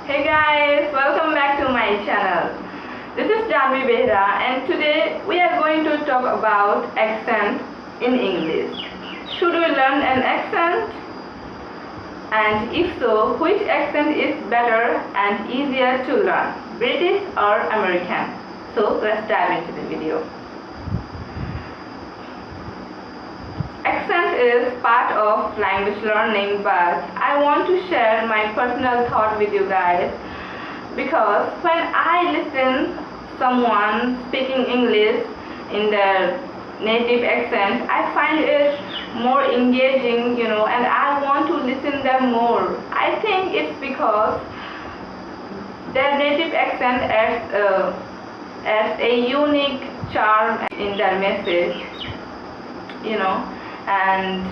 Hey guys, welcome back to my channel. This is Janvi Behra and today we are going to talk about accent in English. Should we learn an accent? And if so, which accent is better and easier to learn, British or American? So let's dive into the video. Accent is part of language learning, but I want to share my personal thought with you guys, because when I listen someone speaking English in their native accent, I find it more engaging, and I want to listen them more. I think it's because their native accent adds a unique charm in their message, and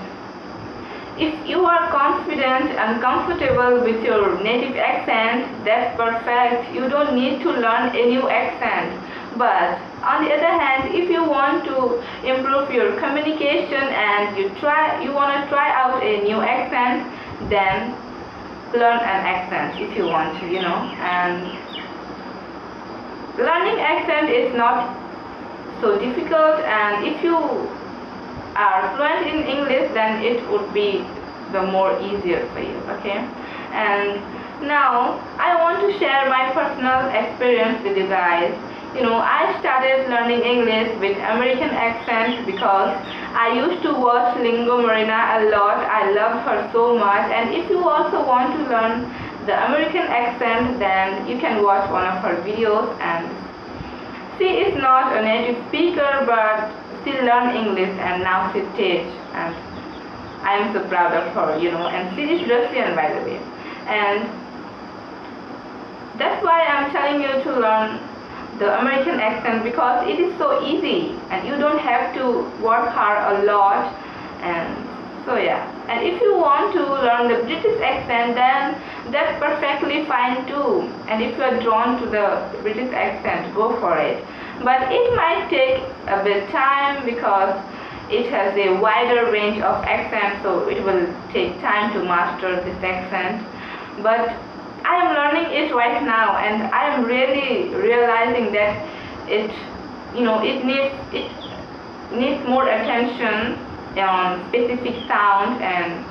if you are confident and comfortable with your native accent, that's perfect. You don't need to learn a new accent. But on the other hand, if you want to improve your communication and you want to try out a new accent, then learn an accent if you want to, and learning accent is not so difficult, and if you are fluent in English, then it would be the more easier for you, okay? And now I want to share my personal experience with you guys. I started learning English with American accent because I used to watch Lingo Marina a lot. I love her so much, and if you also want to learn the American accent, then you can watch one of her videos. And she is not a native speaker, but she learned English and now she teaches, and I am so proud of her, and she is Russian, by the way, and that's why I'm telling you to learn the American accent, because it is so easy and you don't have to work hard a lot. And so yeah, and if you want to learn the British accent, then that's perfectly fine too, and if you are drawn to the British accent, go for it. But it might take a bit time because it has a wider range of accents, so it will take time to master this accent. But I am learning it right now, and I am really realizing that it needs more attention on specific sound and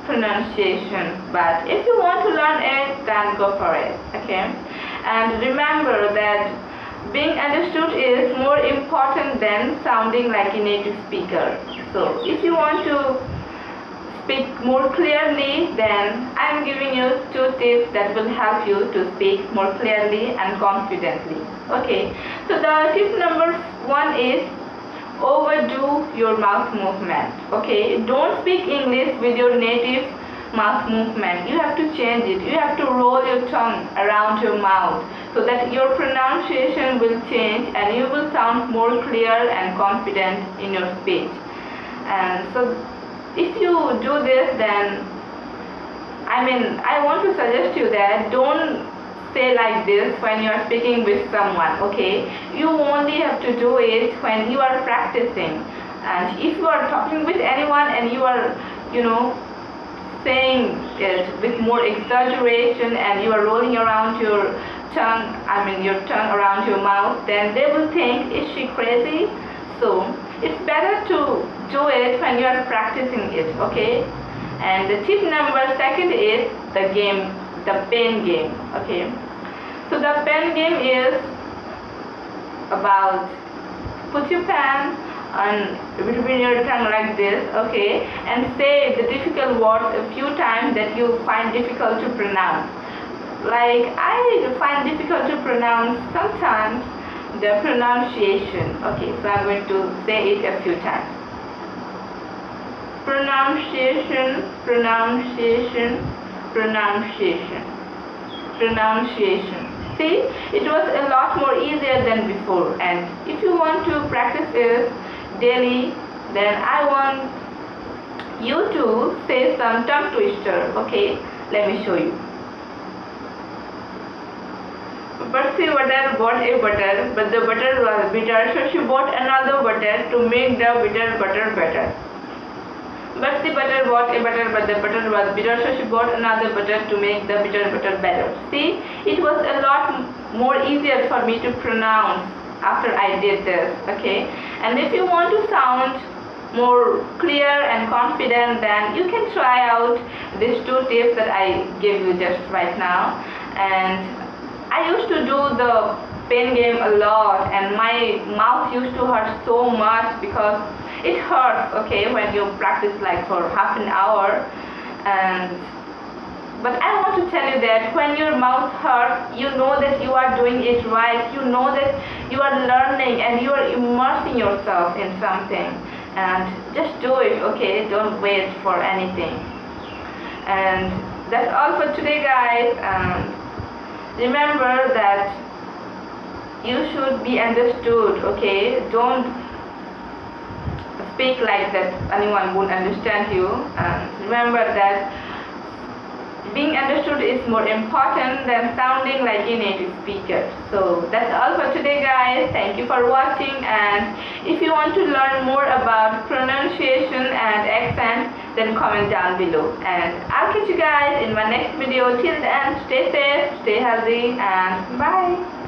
pronunciation. But if you want to learn it, then go for it, okay? And remember that being understood is more important than sounding like a native speaker. So if you want to speak more clearly, then I'm giving you 2 tips that will help you to speak more clearly and confidently. Okay, so the tip number 1 is overdo your mouth movement. Okay, don't speak English with your native mouth movement. You have to change it. You have to roll your tongue around your mouth so that your pronunciation will change and you will sound more clear and confident in your speech. And so if you do this, then I want to suggest you that don't say like this when you are speaking with someone, okay? You only have to do it when you are practicing. And if you are talking with anyone and you are, saying it with more exaggeration and you are rolling around your tongue, your tongue around your mouth, then they will think, is she crazy? So it's better to do it when you are practicing it, okay? And the tip number 2 is the pen game, okay? So the pen game is about put your pen on between your tongue like this, okay, and say the difficult words a few times that you find difficult to pronounce. Like I find difficult to pronounce sometimes the pronunciation. Okay, so I'm going to say it a few times. Pronunciation, pronunciation, pronunciation, pronunciation. See, it was a lot more easier than before, and if you want to practice it daily, then I want you to say some tongue twister, okay? Let me show you. Percy butter bought a butter, but the butter was bitter, so she bought another butter to make the bitter butter better. But the butter bought a butter, but the butter was bitter, so she bought another butter to make the bitter butter better. See, it was a lot more easier for me to pronounce after I did this, okay? And if you want to sound more clear and confident, then you can try out these two tips that I give you just right now. And I used to do the pen game a lot, and my mouth used to hurt so much because it hurts, okay, when you practice like for half an hour. But I want to tell you that when your mouth hurts, you know that you are doing it right, you know that you are learning and you are immersing yourself in something. And just do it, okay? Don't wait for anything. And that's all for today, guys. Remember that you should be understood, okay? Don't speak like that anyone won't understand you. And remember that being understood is more important than sounding like a native speaker. So that's all for today, guys. Thank you for watching, and if you want to learn more about pronunciation and accent, then comment down below, and I'll catch you guys in my next video. Till then, stay safe, stay healthy, and bye.